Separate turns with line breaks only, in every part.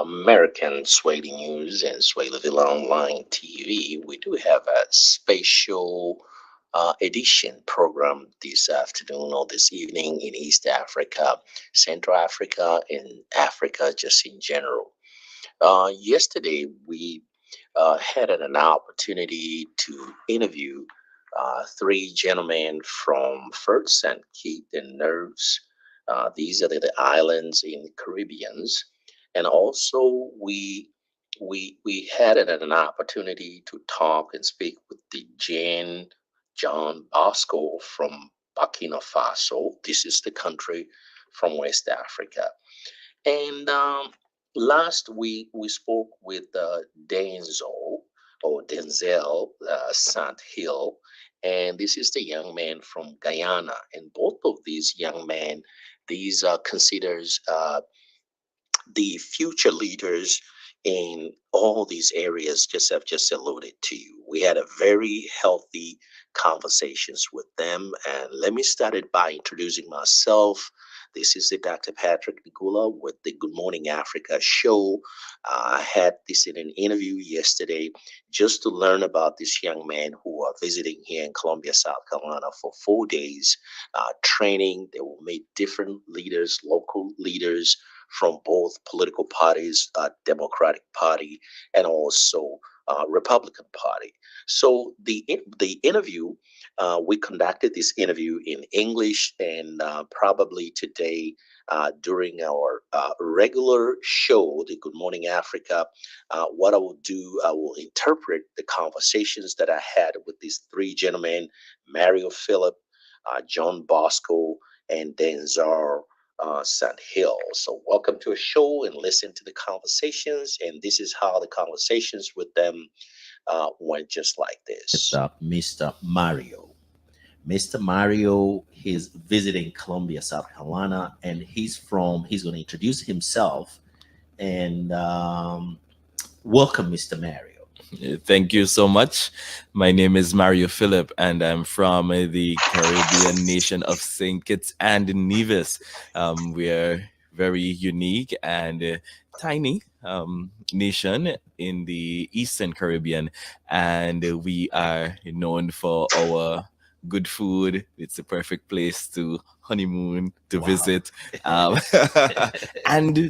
American Swahili News and Swahiliville Online TV, we do have a special edition program this afternoon or this evening in East Africa, Central Africa, and Africa just in general. Yesterday, we had an opportunity to interview three gentlemen from First St. Kitts and Neves. These are the islands in the Caribbeans, and also we had an opportunity to talk and speak with the John Bosco from Burkina Faso. This is the country from West Africa. And last week we spoke with Denzel Sant Hill, and this is the young man from Guyana. And both of these young men, these are considered the future leaders in all these areas just have just alluded to you. We had a very healthy conversations with them. And let me start it by introducing myself. This is the Dr. Patrick Nigula with the Good Morning Africa show. I had this in an interview yesterday just to learn about this young man who are visiting here in Columbia, South Carolina for 4 days training. They will meet different leaders, local leaders from both political parties, Democratic Party, and also Republican Party. So the interview, we conducted this interview in English, and probably today during our regular show, the Good Morning Africa, what I will do, I will interpret the conversations that I had with these three gentlemen, Mario Philip, John Bosco, and Denzar Sant Hill. So, welcome to a show and listen to the conversations. And this is how the conversations with them went just like this. Mr. Mario. Mr. Mario, he's visiting Columbia, South Carolina, and he's going to introduce himself. And welcome, Mr. Mario.
Thank you so much. My name is Mario Philip, and I'm from the Caribbean nation of St. Kitts and Nevis. We are very unique and tiny nation in the Eastern Caribbean, and we are known for our good food. It's the perfect place to honeymoon, to visit, and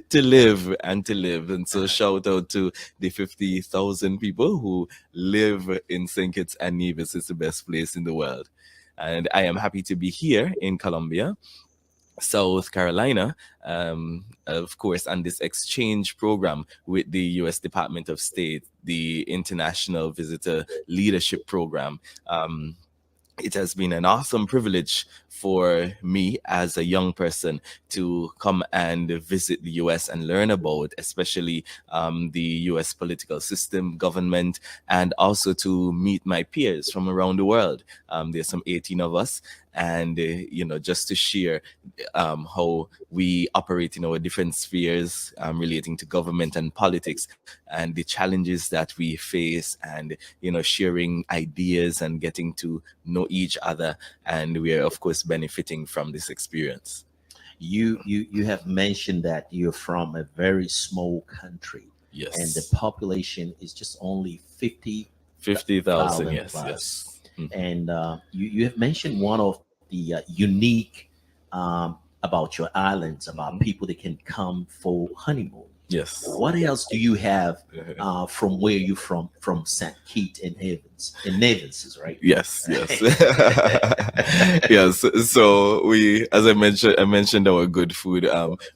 to live and so shout out to the 50,000 people who live in St. Kitts and Nevis. It's the best place in the world, and I am happy to be here in Columbia, South Carolina, of course, on this exchange program with the U.S. Department of State, the International Visitor Leadership Program. It has been an awesome privilege for me as a young person to come and visit the US and learn about, especially the US political system, government, and also to meet my peers from around the world. There's some 18 of us, and just to share how we operate in our different spheres relating to government and politics, and the challenges that we face, and sharing ideas and getting to know each other, and we are of course benefiting from this experience.
You have mentioned that you're from a very small country.
Yes.
And the population is just only
50,000. Yes,
plus.
yes.
And you have mentioned one of the unique about your islands, about people that can come for honeymoon.
Yes.
What else do you have from where you from St. Kitts and Nevis, is right?
Yes, yes. Yes. So as I mentioned our good food.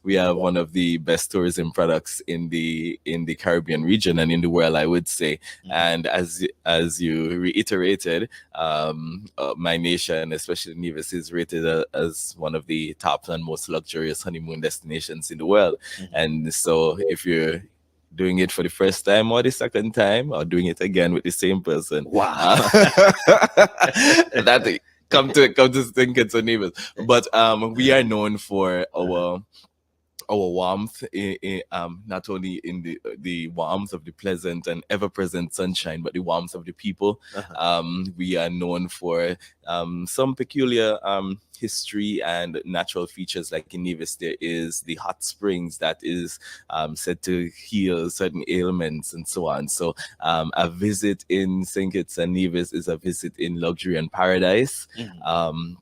We have one of the best tourism products in the Caribbean region and in the world, I would say. And as you reiterated, my nation, especially Nevis, is rated as one of the top and most luxurious honeymoon destinations in the world. And so if you're doing it for the first time or the second time or doing it again with the same person,
wow,
that come to St. Kitts and Nevis. But we are known for our our warmth, not only in the warmth of the pleasant and ever present sunshine, but the warmth of the people.
Uh-huh.
We are known for some peculiar history and natural features. Like in Nevis, there is the hot springs that is said to heal certain ailments and so on. So a visit in St. Kitts and Nevis is a visit in luxury and paradise.
Mhm.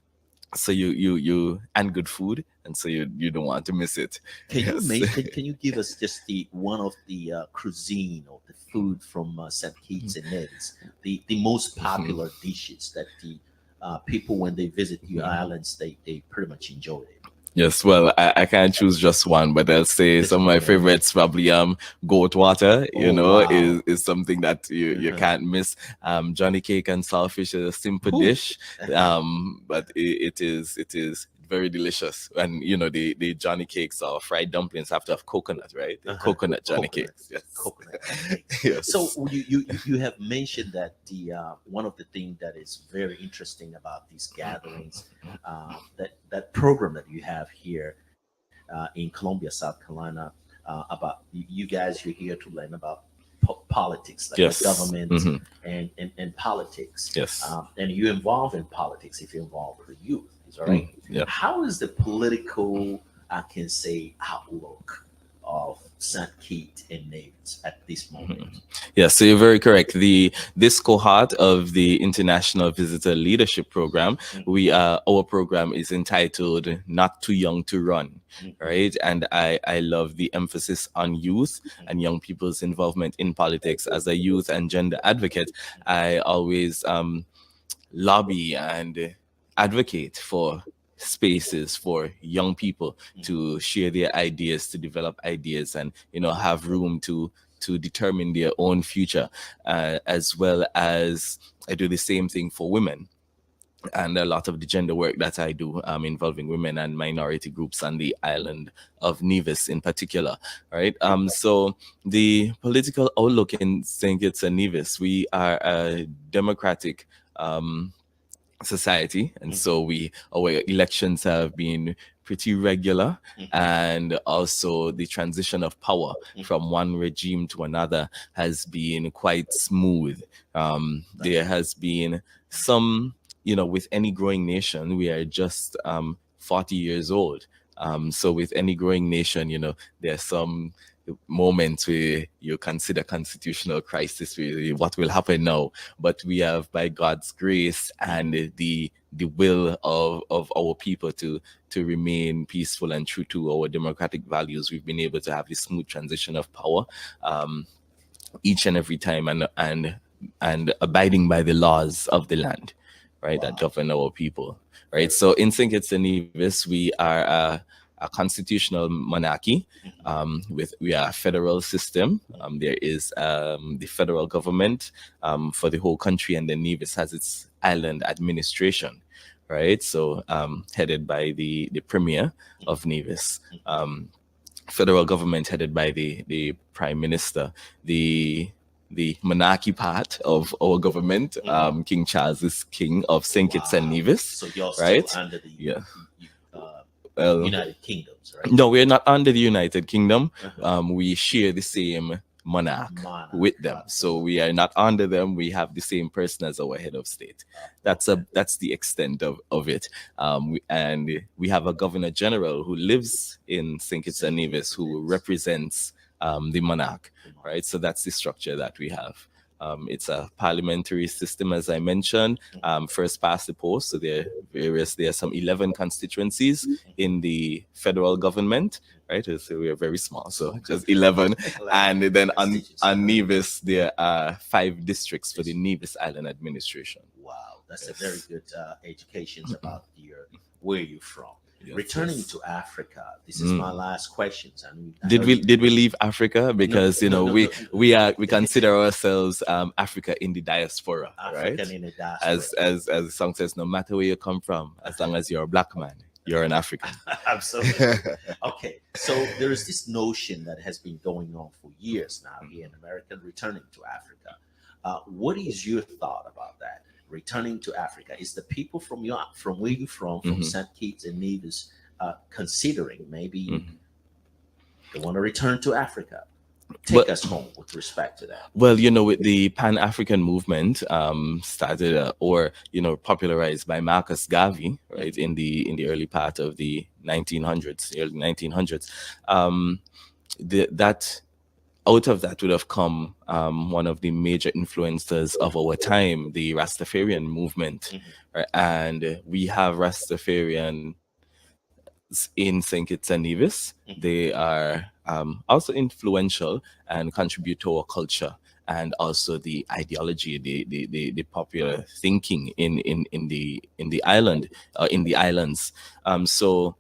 So you and good food, and so you don't want to miss it.
Can you
Yes.
can you give us just the one of the cuisine or the food from St. Kitts and Nevis, the most popular dishes that the people when they visit the islands they pretty much enjoy it.
Yes, well, I can't choose just one, but I'll say
Just
some of
one,
my
right?
favorites probably goat water,
Oh wow.
is something that you
Uh-huh.
can't miss. Johnny cake and saltfish is a simple
Whew.
dish,
Uh-huh.
but it is very delicious. And the Johnny cakes or fried dumplings have to have coconut, right? The
Uh-huh.
coconut Johnny
Coconut,
cakes. Yes.
coconut Johnny cakes. So
Yes.
you have mentioned that the one of the things that is very interesting about these gatherings, that program that you have here in Colombia, South Carolina, about you guys, you're here to learn about politics, like the
Yes.
government and politics,
Yes.
and you're involved in politics if you're involved with the youth. Is all right.
Yeah.
How is the political, I can say, outlook of St. Kitts and Nevis at this moment?
Yeah, so you're very correct. This cohort of the International Visitor Leadership Program,
Mhm,
we our program is entitled "Not Too Young to Run,"
mhm,
right? And I love the emphasis on youth and young people's involvement in politics. As a youth and gender advocate, I always lobby and advocate for spaces for young people
mhm,
to share their ideas, to develop ideas, and have room to determine their own future, as well as I do the same thing for women. And a lot of the gender work that I do, involving women and minority groups on the island of Nevis in particular, right? So the political outlook in St. Kitts and Nevis, we are a democratic um, society, and
mhm,
so our elections have been pretty regular,
mhm,
and also the transition of power
mhm.
from one regime to another has been quite smooth.
That's
There
right.
has been some, with any growing nation, we are just 40 years old. So with any growing nation, there are some moments where you consider constitutional crisis, where what will happen now. But we have, by God's grace
Mhm.
and the will of our people to remain peaceful and true to our democratic values, we've been able to have this smooth transition of power each and every time, and abiding by the laws of the land, right, that
Wow.
govern our people, right?
Very
So
good.
in St. Kitts and Nevis, we are a constitutional monarchy.
Mhm,
We are a federal system. There is the federal government for the whole country, and then Nevis has its island administration, right? So headed by the premier
mhm,
of Nevis.
mhm.
Federal government headed by the prime minister. The monarchy part of our government,
Mhm.
King Charles is king of St. Kitts and
Wow.
Nevis,
So y'all still
right?
under the
Yeah.
uh,
Well,
United Kingdoms, right?
no, we're not under the United Kingdom.
Uh-huh.
We share the same monarch
Monarch,
with them, so we
absolutely.
are not under them. We have the same person as our head of state.
Okay.
That's the extent of it. And we have a governor general who lives in St. Kitts and
St.
Nevis,
Kitts and
who
Nevis,
represents the monarch,
the monarch.
right? So that's the structure that we have. It's a parliamentary system, as I mentioned.
Mhm,
First past the post. So there are some 11 constituencies in
mhm,
the federal government, right? So we are very small, so just
mhm.
11.
11
And then
constituents.
on
Uh-huh.
Nevis, there are 5 districts for the
This,
Nevis Island administration.
wow, that's a very
Yes.
good educations about your where you're from.
Yes,
Returning
yes.
to Africa, this is my
Mm.
last questions, and I know
Did we
you.
did we leave Africa?
No,
Because
no, no, no.
we consider ourselves Africa in the diaspora, right?
African in the diaspora.
As the song says, no matter where you come from, as long as you're a black man, you're an African.
Absolutely. Okay, so there is this notion that has been going on for years now here in America, returning to Africa. What is your thought about that? Returning to Africa, is the people from where you're from
Hmm.
St. Kitts and Nevis, considering maybe
Hmm.
They want to return to Africa. Take
But
us home with respect to that.
well, with the Pan African movement, started or popularized by Marcus Garvey, right,
Mhm.
in the early part of the 1900s, early 1900s. Um, that out of that would have come one of the major influences of our time, the Rastafarian movement,
Mhm.
right? And we have Rastafarian in St. Kitts and Nevis. They
Mhm.
are also influential and contribute to our culture and also the ideology, the popular thinking in the island, in the islands. So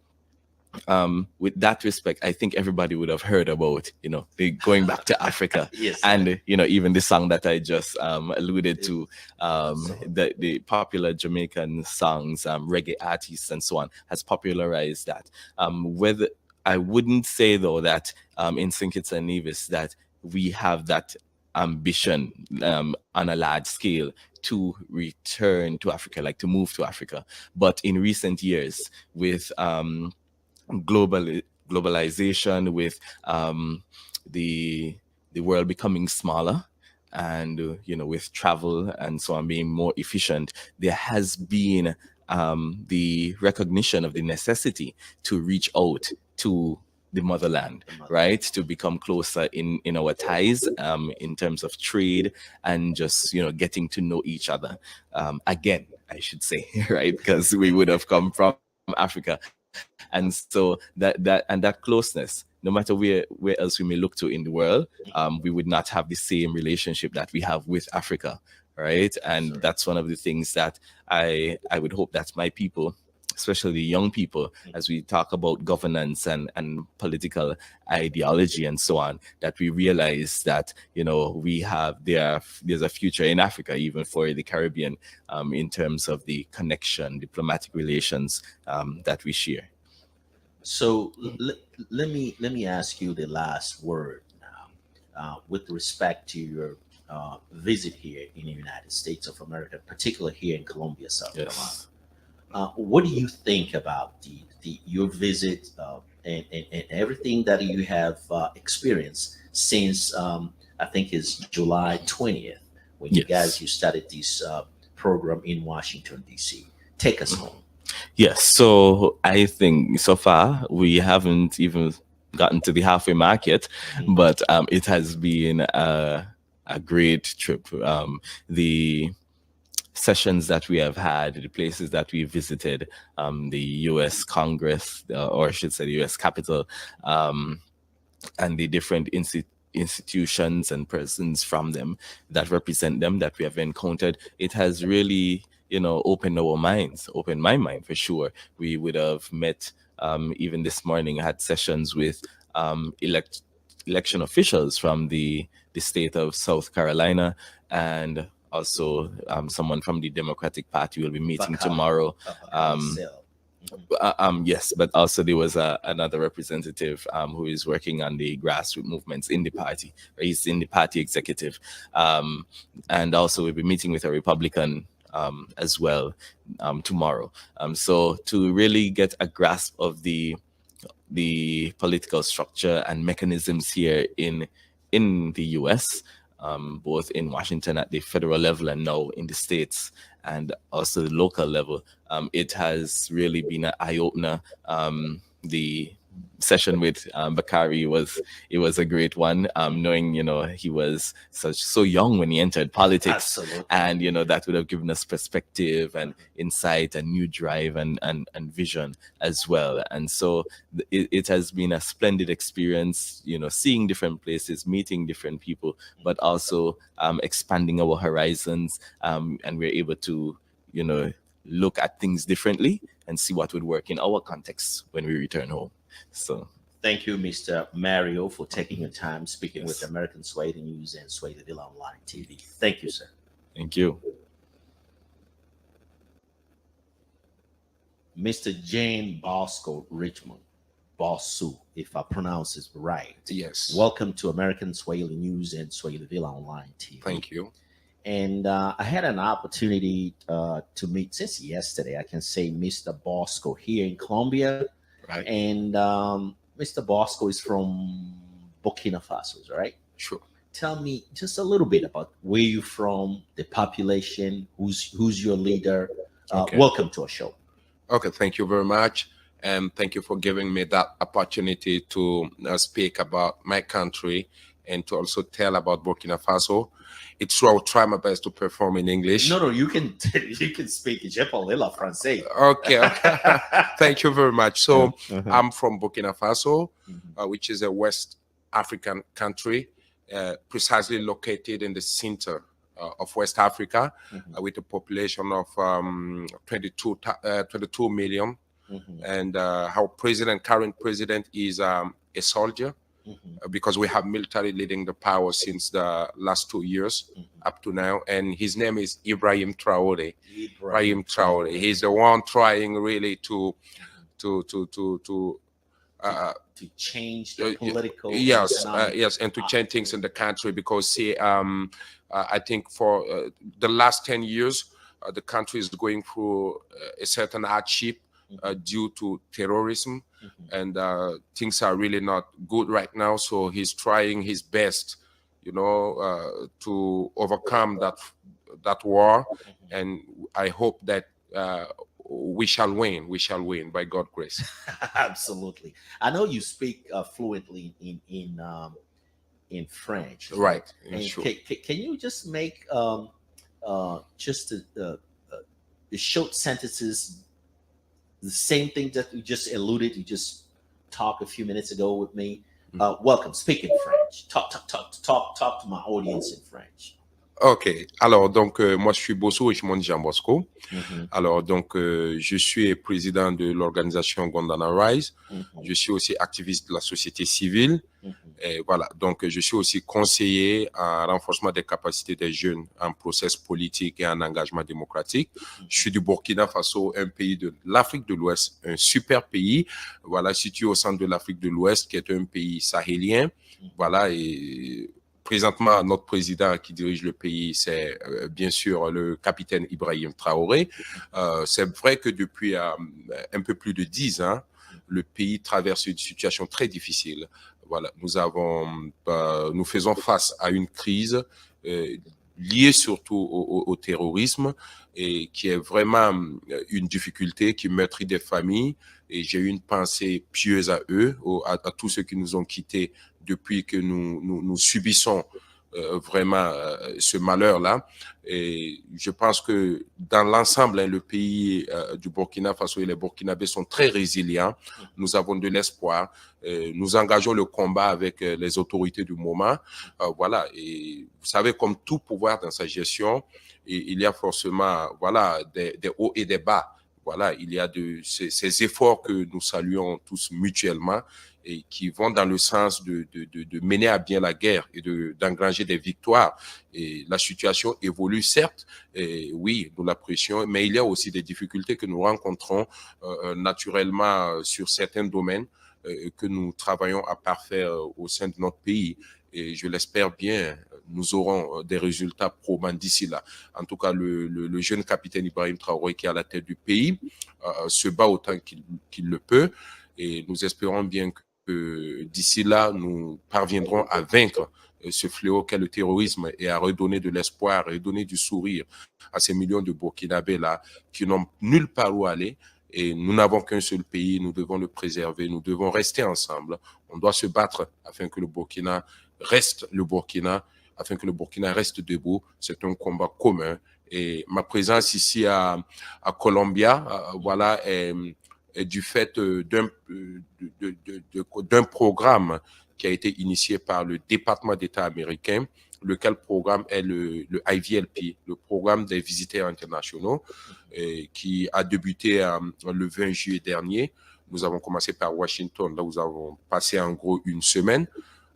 with that respect, I think everybody would have heard about, the going back to Africa,
Yes, sir.
and even the song that I just alluded
It-
to,
Absolutely.
the popular Jamaican songs, reggae artists, and so on, has popularized that. Whether I wouldn't say though that in St. Kitts and Nevis that we have that ambition on a large scale to return to Africa, like to move to Africa. But in recent years, with global globalization, with the the world becoming smaller, and with travel and so on being more efficient, there has been the recognition of the necessity to reach out to the motherland,
The motherland.
right, to become closer in our ties, in terms of trade, and just getting to know each other again, I should say, right, because we would have come from Africa. And so that closeness, no matter where else we may look to in the world, we would not have the same relationship that we have with Africa, right?
Yes,
And
sir.
that's one of the things that I would hope that my people, especially the young people,
Mhm.
as we talk about governance and political ideology and so on, that we realize that there's a future in Africa, even for the Caribbean, in terms of the connection, diplomatic relations that we share.
So let me ask you the last word now, with respect to your visit here in the United States of America, particularly here in Columbia, South Carolina.
Yes.
What do you think about the your visit, and everything that you have experienced since, I think is July 20th, when
Yes.
you started this program in Washington D.C. Take us home.
Yes. So I think so far we haven't even gotten to the halfway mark yet,
Mhm.
but it has been a great trip. The sessions that we have had, the places that we visited, the U.S. Congress, or I should say the U.S. Capitol, um, and the different institutions and persons from them that represent them that we have encountered, it has really, opened our minds, opened my mind for sure. We would have met, even this morning, I had sessions with election officials from the state of South Carolina, and also someone from the Democratic Party will be meeting tomorrow.
Bakari
Um,
Sell. Mhm.
yes, but also there was another representative who is working on the grassroots movements in the party. He's in the party executive, um, and also we'll be meeting with a Republican as well tomorrow. So to really get a grasp of the political structure and mechanisms here in the U.S., both in Washington at the federal level and now in the states and also the local level. It has really been an eye opener. The session with Bakari was a great one.
Mhm.
Knowing he was so young when he entered politics,
Absolutely.
and that would have given us perspective and
Uh-huh.
insight and new drive and vision as well. And so it has been a splendid experience, seeing different places, meeting different people, but also expanding our horizons. And we're able to, look at things differently and see what would work in our context when we return home. So,
Thank you, Mr. Mario, for taking your time speaking with
yes,
American Swahili News and Swahili Villa Online TV. Thank you, sir.
thank you.
Mr. Jane Bosco Richmond, Bossu, if I pronounce it right.
Yes.
Welcome to American Swahili News and Swahili Villa Online TV.
Thank you.
And I had an opportunity to meet since yesterday, I can say, Mr. Bosco here in Colombia.
Right.
And Mr. Bosco is from Burkina Faso, right?
Sure.
Tell me just a little bit about where you're from, the population, who's your leader.
Okay.
Welcome to our show.
Okay, thank you very much. And thank you for giving me that opportunity to speak about my country and to also tell about Burkina Faso. It's true, I'll try my best to perform in English.
No, no, you can you can speak. Je parle la français.
Okay, okay. Thank you very much. So,
Uh-huh.
I'm from Burkina Faso,
Mhm.
which is a West African country, precisely located in the center of West Africa,
Mhm.
with a population of 22 million.
Mhm.
And our current president, is a soldier,
Mhm.
because we have military leading the power since the last 2 years
Mhm.
up to now. And his name is Ibrahim Traore.
Ibrahim
Ibrahim Traore.
Traore.
He's the one trying really to uh,
To change the
uh,
political and
yes,
economic.
yes, and to change things in the country, because see, I think for the last 10 years, the country is going through a certain hardship due to terrorism,
Mhm.
and things are really not good right now. So he's trying his best, to overcome that war,
Mhm.
and I hope that we shall win. We shall win by God's grace.
Absolutely. I know you speak fluently in French, right?
Right,
And
sure.
can you just make just the short sentences, the same thing that you just alluded, you just talked a few minutes ago with me. Welcome, speak in French. Talk to my audience in French.
Ok, alors donc moi je suis Bosso et je suis Jean Bosco.
Mhm,
Alors donc je suis président de l'organisation Gondana Rise.
mhm,
Je suis aussi activiste de la société civile.
mhm,
Et voilà, donc je suis aussi conseiller en renforcement des capacités des jeunes en process politique et en engagement démocratique. Je suis du Burkina Faso, un pays de l'Afrique de l'Ouest, un super pays, voilà, situé au centre de l'Afrique de l'Ouest, qui est un pays sahélien. Voilà, et présentement, notre président qui dirige le pays, c'est bien sûr le capitaine Ibrahim Traoré. C'est vrai que depuis un peu plus de 10 ans, le pays traverse une situation très difficile. Voilà, nous faisons face à une crise liée surtout au terrorisme, et qui est vraiment une difficulté qui meurtrit des familles. Et j'ai une pensée pieuse à eux, à tous ceux qui nous ont quittés depuis que nous subissons vraiment ce malheur-là. Et je pense que dans l'ensemble, le pays du Burkina Faso et les Burkinabés sont très résilients. Nous avons de l'espoir. Nous engageons le combat avec les autorités du moment. Voilà. Et vous savez, comme tout pouvoir dans sa gestion, il y a forcément, voilà, des hauts et des bas. Voilà, il y a ces efforts que nous saluons tous mutuellement et qui vont dans le sens de mener à bien la guerre et d'engranger des victoires. Et la situation évolue, certes, et oui, nous l'apprécions, mais il y a aussi des difficultés que nous rencontrons naturellement sur certains domaines que nous travaillons à parfaire au sein de notre pays. Et je l'espère bien, nous aurons des résultats probants d'ici là. En tout cas, le jeune capitaine Ibrahim Traoré, qui est à la tête du pays, se bat autant qu'il le peut. Et nous espérons bien que d'ici là, nous parviendrons à vaincre ce fléau qu'est le terrorisme et à redonner de l'espoir et donner du sourire à ces millions de Burkinabés-là qui n'ont nulle part où aller. Et nous n'avons qu'un seul pays, nous devons le préserver, nous devons rester ensemble. On doit se battre afin que le Burkina reste le Burkina, afin que le Burkina reste debout. C'est un combat commun. Et ma présence ici à Columbia, voilà, est du fait d'un programme qui a été initié par le département d'État américain, lequel programme est le IVLP, le programme des visiteurs internationaux, qui a débuté le 20 juillet dernier. Nous avons commencé par Washington, là où nous avons passé en gros une semaine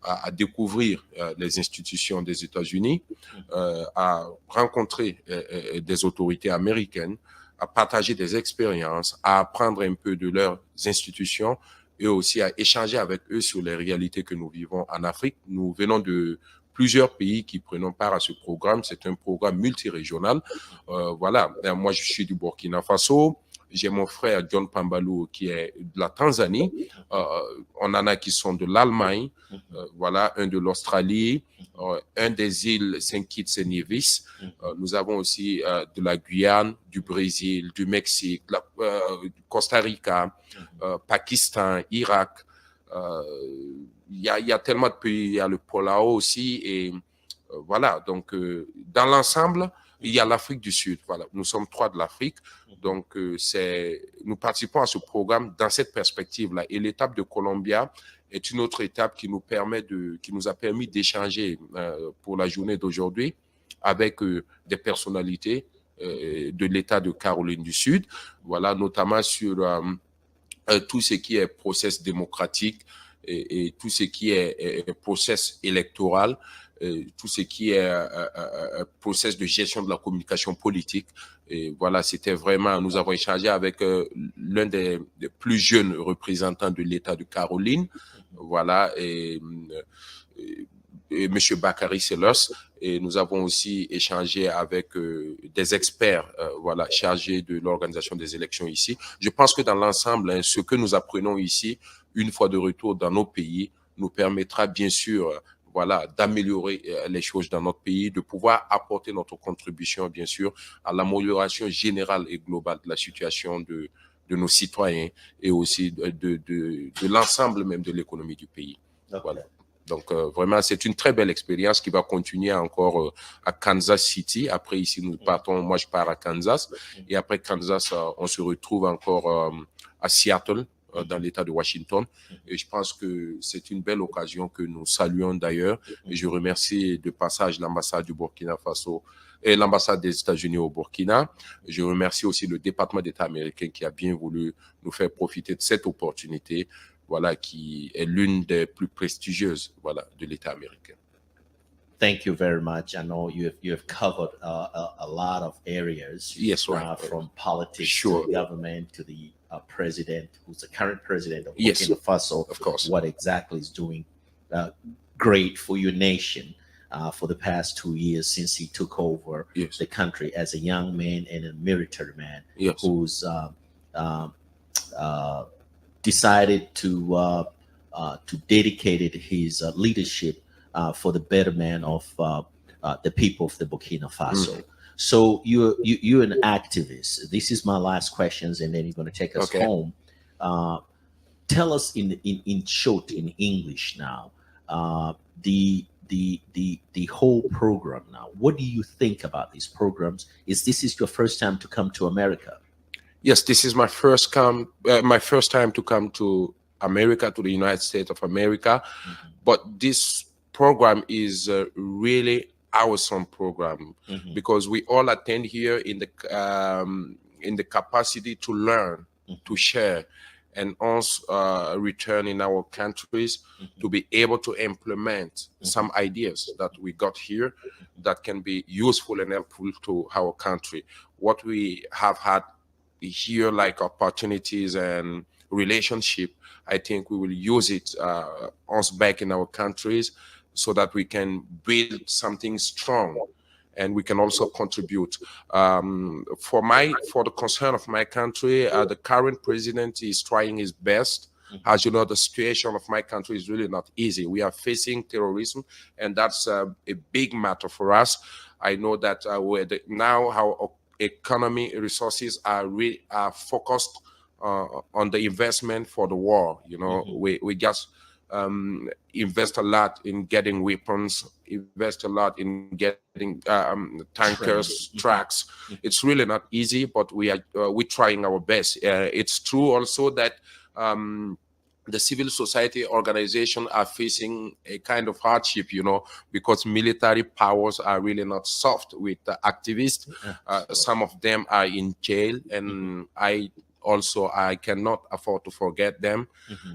à découvrir les institutions des États-Unis, à rencontrer des autorités américaines, à partager des expériences, à apprendre un peu de leurs institutions et aussi à échanger avec eux sur les réalités que nous vivons en Afrique. Nous venons de plusieurs pays qui prennent part à ce programme. C'est un programme multirégional. Voilà. Moi, je suis du Burkina Faso. J'ai mon frère John Pambalou qui est de la Tanzanie. On en a qui sont de l'Allemagne, voilà, un de l'Australie, un des îles Saint-Kitts et Nevis. Nous avons aussi de la Guyane, du Brésil, du Mexique, du Costa Rica, Pakistan, Irak. Il y a tellement de pays. Il y a le Palau aussi. Et voilà, donc dans l'ensemble, il y a l'Afrique du Sud. Voilà, nous sommes 3 de l'Afrique. Donc, nous participons à ce programme dans cette perspective-là. Et l'étape de Colombia est une autre étape qui nous a permis d'échanger pour la journée d'aujourd'hui avec des personnalités de l'État de Caroline du Sud. Voilà, notamment sur tout ce qui est process démocratique et tout ce qui est process électoral, tout ce qui est process de gestion de la communication politique. Et voilà, c'était vraiment, nous avons échangé avec l'un des plus jeunes représentants de l'État de Caroline, voilà, et M. Bakary Sellers. Et nous avons aussi échangé avec des experts voilà, chargés de l'organisation des élections ici. Je pense que dans l'ensemble, hein, ce que nous apprenons ici, une fois de retour dans nos pays, nous permettra bien sûr voilà, d'améliorer les choses dans notre pays, de pouvoir apporter notre contribution, bien sûr, à l'amélioration générale et globale de la situation de nos citoyens et aussi de l'ensemble même de l'économie du pays. Okay. Voilà. Donc, vraiment, c'est une très belle expérience qui va continuer encore à Kansas City. Après, ici, nous partons, moi, je pars à Kansas. Et après Kansas, on se retrouve encore à Seattle, dans l'État de Washington. Et je pense que c'est une belle occasion que nous saluons d'ailleurs. Et je remercie de passage l'ambassade du Burkina Faso et l'ambassade des États-Unis au Burkina. Je remercie aussi le département d'État américain qui a bien voulu nous faire profiter de cette opportunité, voilà, qui est l'une des plus prestigieuses, voilà, de l'État américain.
Thank you very much. I know you have covered a lot of areas.
Yes, right.
From politics
sure.
to government to the president, who's the current president of
yes.
Burkina Faso.
Of course.
What exactly is doing great for your nation for the past 2 years since he took over
yes.
the country as a young man and a military man
yes.
who's decided to dedicate his leadership for the betterment of the people of the Burkina Faso. So you're an activist. This is my last questions, and then you're going to take us home. Tell us in short, in English now, the whole program now. What do you think about these programs? This is your first time to come to America?
Yes, this is my first time to come to America, to the United States of America. But this program is really awesome program because we all attend here in the capacity to learn, to share, and also return in our countries to be able to implement some ideas that we got here that can be useful and helpful to our country. What we have had here, like opportunities and relationship, I think we will use it us back in our countries so that we can build something strong and we can also contribute. For the concern of my country, the current president is trying his best. As you know, the situation of my country is really not easy. We are facing terrorism, and that's a big matter for us. I know that now our economy resources are focused on the investment for the war. You know, we just invest a lot in getting weapons, invest a lot in getting tankers, tracks. It's really not easy, but we're trying our best. It's true also that the civil society organizations are facing a kind of hardship, you know, because military powers are really not soft with the activists. Some of them are in jail, and I cannot afford to forget them.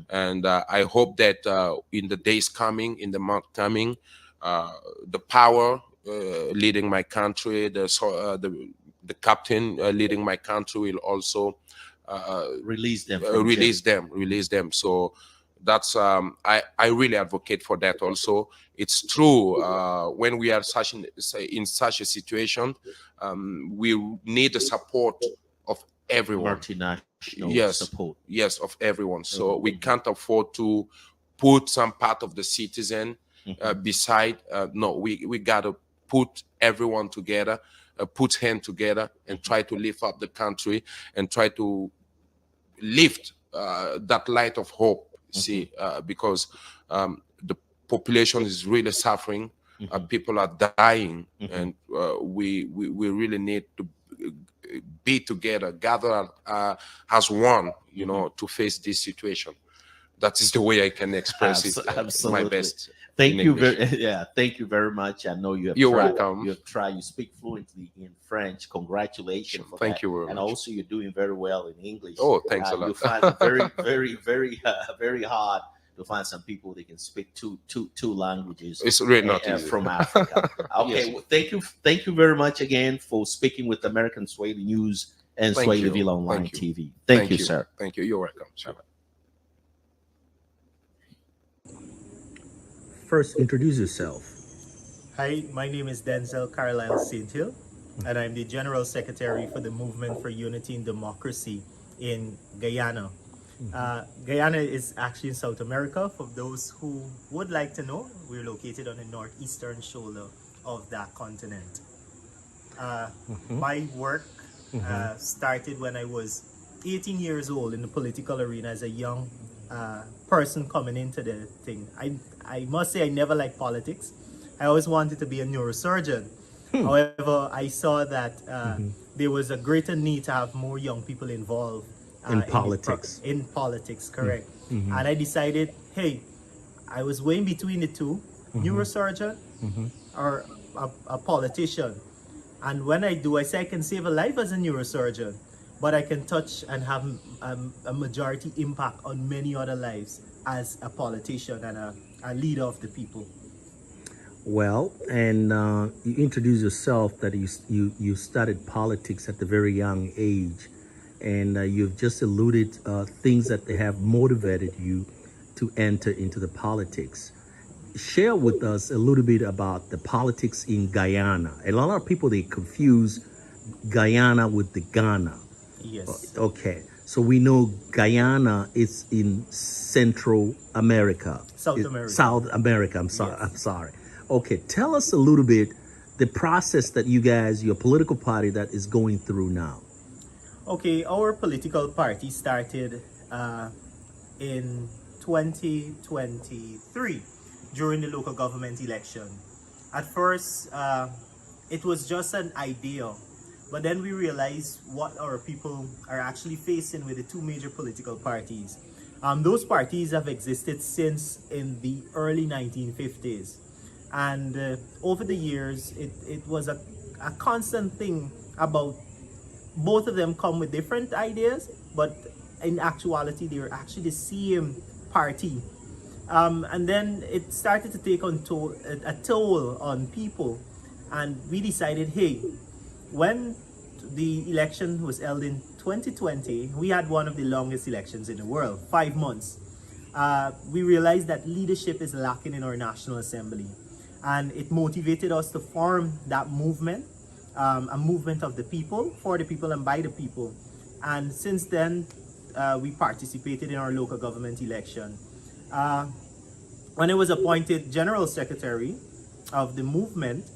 And I hope that in the days coming, in the month coming, the power leading my country, the captain leading my country will also
release them.
Release them. So that's I really advocate for that also. It's true when we are in such a situation, we need the support of everyone.
multinational
Yes,
support.
yes, of everyone. So we
Mhm.
can't afford to put some part of the citizen
Mhm.
beside. No, we gotta put everyone together, put hand together, and
Mhm.
try to lift up the country and try to lift that light of hope.
Mhm.
See, because the population is really suffering.
Mhm.
People are dying, and
Mhm.
we really need to be together, gather as one,
Mhm.
to face this situation. That is the way I can express it my
Absolutely.
best in
Thank you
English.
very yeah, thank you very much. I know
You're welcome.
you speak fluently in French. Congratulations for
Thank
that.
you very
And
much.
also you're doing very well in English.
Oh, thanks a
You
lot.
find it very, very, very, very hard to find some people that can speak two languages
It's really not easy.
from Africa.
Yes.
Okay, well, thank you very much again for speaking with American Swahili News and
Thank you.
Swahiliville Online
Thank you.
TV. Thank you,
You.
sir.
Thank you. You're welcome, sir.
First, introduce yourself.
Hi, my name is Denzel Carlisle St. Hill, and I'm the General Secretary for the Movement for Unity and Democracy in Guyana. Guyana is actually in South America. For those who would like to know, we're located on the northeastern shoulder of that continent. My work started when I was 18 years old in the political arena as a young person coming into the thing. I must say I never liked politics. I always wanted to be a neurosurgeon. However, I saw that there was a greater need to have more young people involved
In politics.
in politics, correct. And I decided, hey, I was weighing between the two, neurosurgeon or a politician. And when I do, I say I can save a life as a neurosurgeon, but I can touch and have a majority impact on many other lives as a politician and a leader of the people.
Well, and you introduce yourself that you started politics at a very young age, and you've just alluded things that they have motivated you to enter into the politics. Share with us a little bit about the politics in Guyana. A lot of people they confuse Guyana with the Ghana.
Yes.
Okay, so we know Guyana is in Central America.
South America.
South America. I'm sorry.
Yes.
I'm sorry. Okay, tell us a little bit the process that you guys, your political party, that is going through now.
Okay, our political party started in 2023 during the local government election. At first, it was just an idea, but then we realized what our people are actually facing with the two major political parties. Those parties have existed since in the early 1950s. And over the years, it was a constant thing about both of them come with different ideas, but in actuality, they're actually the same party. And then it started to take on a toll on people. And we decided, hey, when the election was held in 2020, we had one of the longest elections in the world, 5 months. We realized that leadership is lacking in our National Assembly. And it motivated us to form that movement, a movement of the people, for the people, and by the people. And since then, we participated in our local government election. When I was appointed General Secretary of the movement,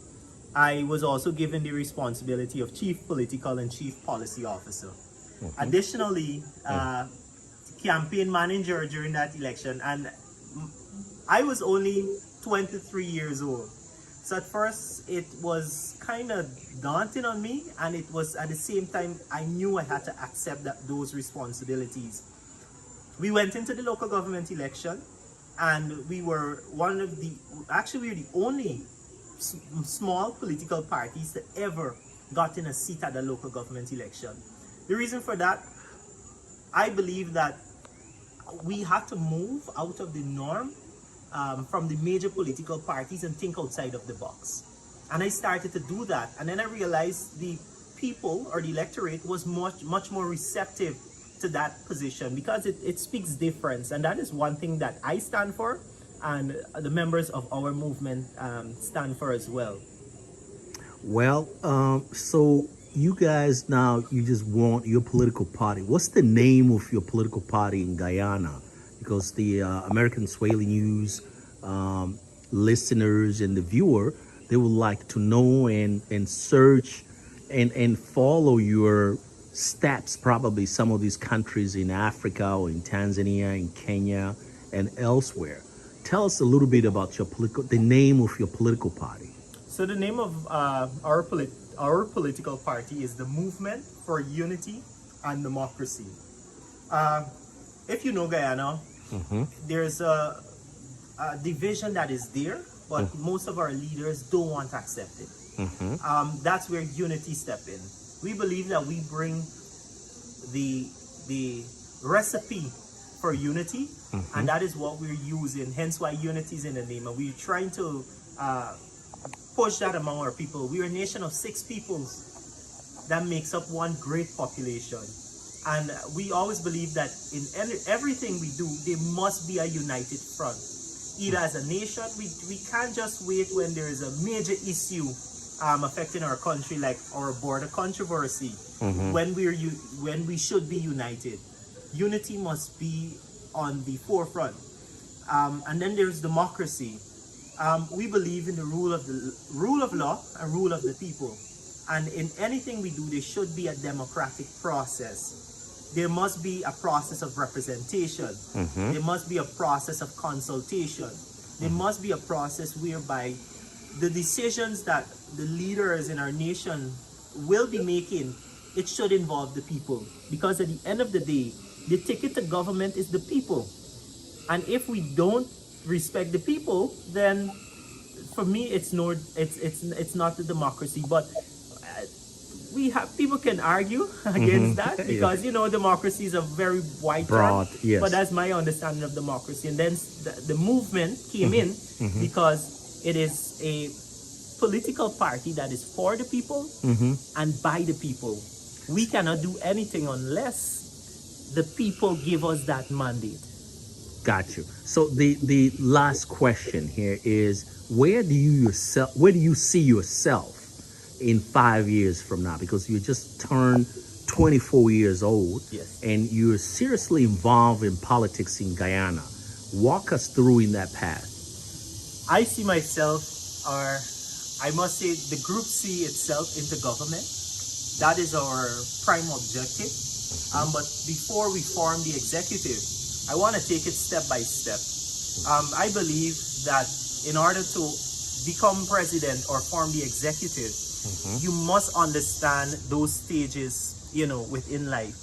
I was also given the responsibility of Chief Political and Chief Policy Officer. Additionally, campaign manager during that election, and I was only 23 years old. So at first it was kind of daunting on me, and it was at the same time I knew I had to accept those responsibilities. We went into the local government election, and we were we were the only small political parties that ever got in a seat at the local government election. The reason for that, I believe that we had to move out of the norm from the major political parties and think outside of the box. And I started to do that. And then I realized the people or the electorate was much more receptive to that position because it speaks difference. And that is one thing that I stand for, and the members of our movement stand for as well.
Well, so you guys now, you just want your political party. What's the name of your political party in Guyana? Because the American Swahili News listeners and the viewer, they would like to know and search and follow your steps. Probably some of these countries in Africa or in Tanzania, in Kenya, and elsewhere. Tell us a little bit about your the name of your political party.
So the name of our political party is the Movement for Unity and Democracy. Uh, if you know Guyana, there's a division that is there, but most of our leaders don't want to accept it. That's where unity step in. We believe that we bring the recipe for unity, and that is what we're using. Hence, why unity is in the name, and we're trying to push that among our people. We're a nation of 6 peoples that makes up one great population. And we always believe that in everything we do, there must be a united front. Either as a nation, we can't just wait when there is a major issue affecting our country, like our border controversy, when we should be united. Unity must be on the forefront. And then there's democracy. We believe in the rule of law and rule of the people. And in anything we do, there should be a democratic process. There must be a process of representation. There must be a process of consultation. There must be a process whereby the decisions that the leaders in our nation will be making, it should involve the people. Because at the end of the day, the ticket to government is the people. And if we don't respect the people, then for me it's not the democracy. But we have people can argue against that, because democracy is a very wide
Broad,
term,
yes.
but that's my understanding of democracy. And then the movement came in because it is a political party that is for the people and by the people. We cannot do anything unless the people give us that mandate.
Got you. So the last question here is, where do you see yourself in 5 years from now? Because you just turned 24 years old.
Yes.
And you're seriously involved in politics in Guyana. Walk us through in that path.
I see myself, or I must say the group see itself into government. That is our prime objective. But before we form the executive, I want to take it step by step. I believe that in order to become president or form the executive, you must understand those stages, within life.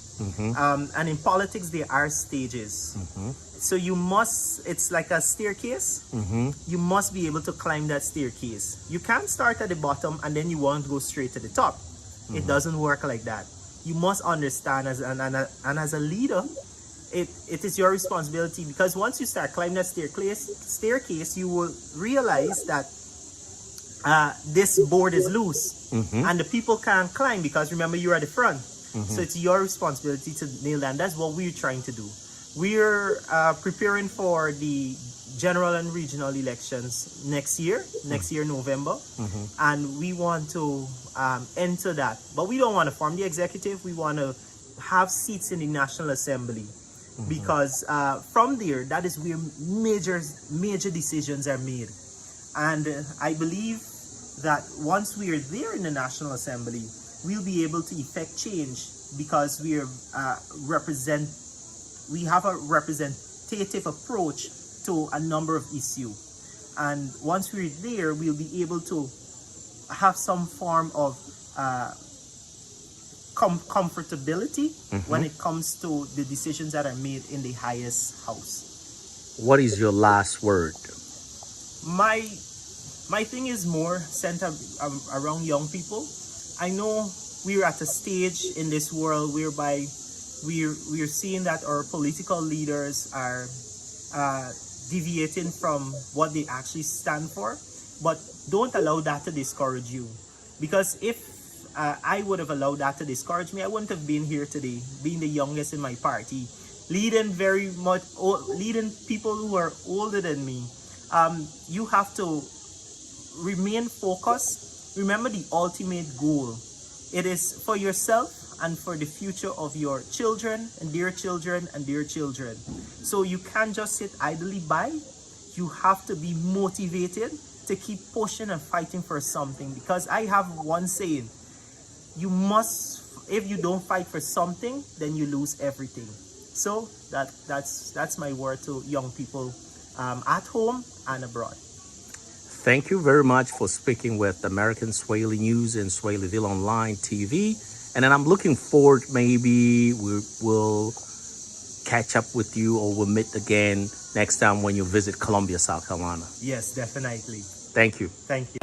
And in politics, there are stages. So you must, it's like a staircase. You must be able to climb that staircase. You can't start at the bottom and then you want to go straight to the top. It doesn't work like that. You must understand as a leader, it is your responsibility, because once you start climbing that staircase, you will realize that this board is loose and the people can't climb, because remember, you're at the front. So it's your responsibility to nail that. And that's what we're trying to do. We're preparing for the general and regional elections next year November, and we want to enter that. But we don't want to form the executive. We want to have seats in the National Assembly, because from there, that is where major decisions are made. And I believe that once we are there in the National Assembly, we'll be able to effect change, because we have a representative approach to a number of issues. And once we're there, we'll be able to have some form of comfortability when it comes to the decisions that are made in the highest house.
What is your last word?
My thing is more centered around young people. I know we're at a stage in this world whereby we're seeing that our political leaders are deviating from what they actually stand for. But don't allow that to discourage you, because if I would have allowed that to discourage me, I wouldn't have been here today, being the youngest in my party, leading people who are older than me. You have to remain focused. Remember, the ultimate goal It is for yourself and for the future of your children and their children and their children. So you can't just sit idly by. You have to be motivated to keep pushing and fighting for something, because I have one saying: you must, if you don't fight for something, then you lose everything. So that's my word to young people at home and abroad.
Thank you very much for speaking with American Swahili News and Swahiliville Online TV. And then I'm looking forward, maybe we will catch up with you or we'll meet again next time when you visit Columbia, South Carolina.
Yes, definitely.
Thank you.
Thank you.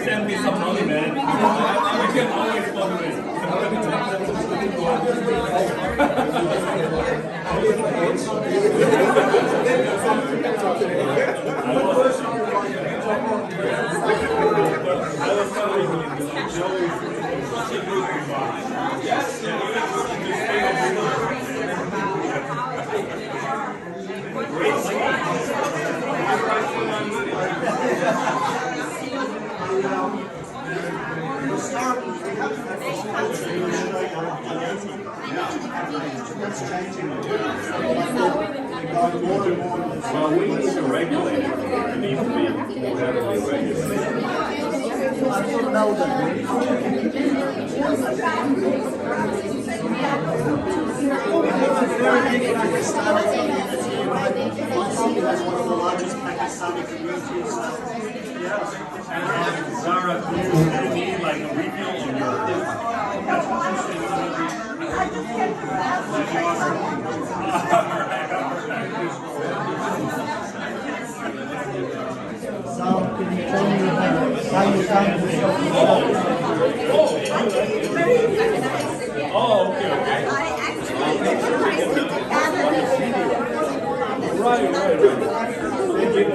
Send me some money, man. We can always Well, we need to regulate it. It needs to be more heavily regulated.
That's one of the largest Pakistani communities.
And Zara, you need like a refill on your. That's what you said.
So, can you tell me how you found the show?
Oh, okay, okay. Right. Thank you.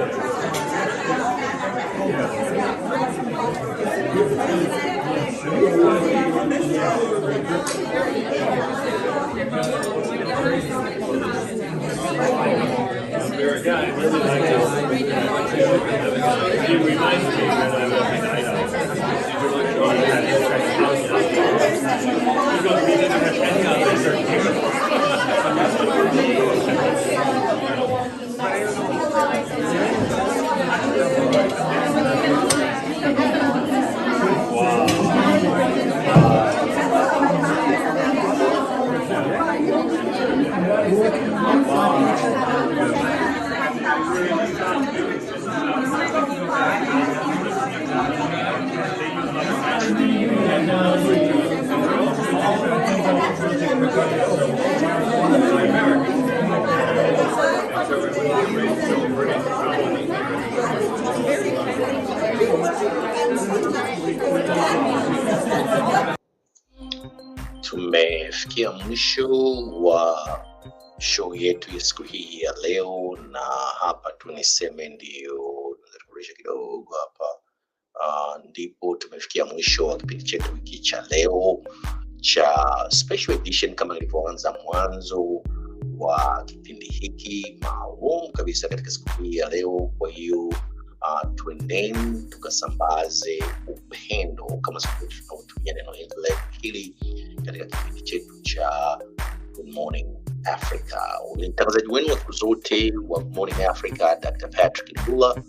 Yeah, I really like it. It reminds me that I was in Idaho. Because we didn't have any other
Tumefikia mwisho wa show yetu ya siku hii ya leo, na hapa tu niseme ndio tunarudisha kidogo hapa. Ndipo tumefikia mwisho wa kipindi chetu hiki cha leo cha special edition, kama nilivyoanza mwanzo wa kipindi hiki maalum kabisa katika siku hii ya leo. Kwa hiyo tuendeni tukasambaze upendo kama siku tunaotumia neno hili katika kipindi chetu cha Good Morning Africa. Mtangazaji wenu wa siku zote wa Good Morning Africa, Dr. Patrick Ndula.